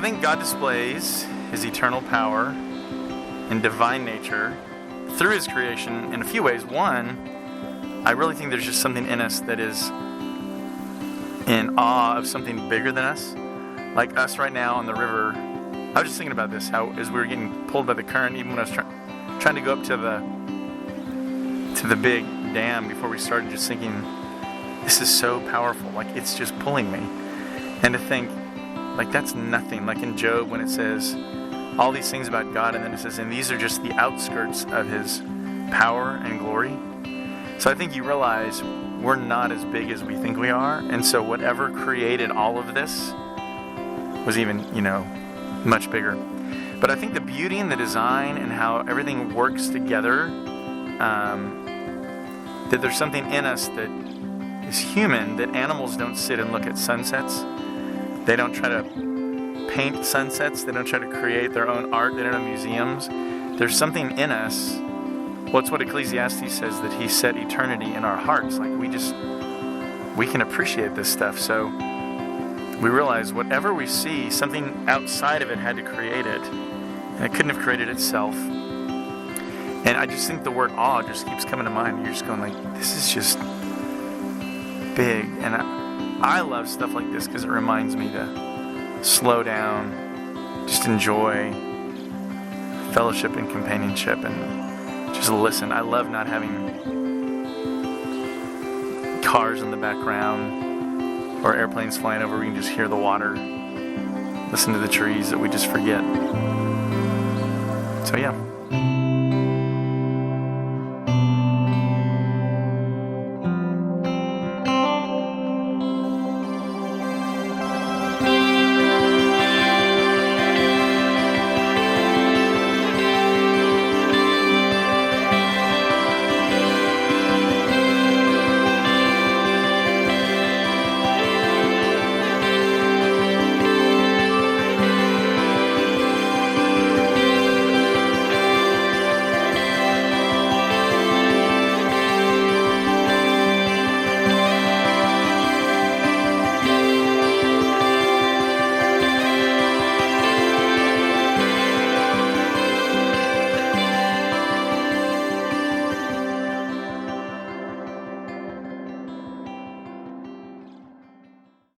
I think God displays his eternal power and divine nature through his creation in a few ways. One, I really think there's just something in us that is in awe of something bigger than us. Like us right now on the river. I was just thinking about this, how as we were getting pulled by the current, even when I was trying to go up to the big dam before we started, just thinking, this is so powerful. Like, it's just pulling me. And to think, like, that's nothing. Like in Job when it says all these things about God, and then it says, and these are just the outskirts of his power and glory. So I think you realize we're not as big as we think we are. And so whatever created all of this was even, much bigger. But I think the beauty and the design and how everything works together, that there's something in us that is human, that animals don't sit and look at sunsets. They don't try to paint sunsets. They don't try to create their own art. They don't have museums. There's something in us. Well, it's what Ecclesiastes says, that he set eternity in our hearts. Like we can appreciate this stuff. So we realize whatever we see, something outside of it had to create it. And it couldn't have created itself. And I just think the word awe just keeps coming to mind. You're just going like, this is just big. And I love stuff like this because it reminds me to slow down, just enjoy fellowship and companionship and just listen. I love not having cars in the background or airplanes flying over. We can just hear the water, listen to the trees that we just forget. So yeah.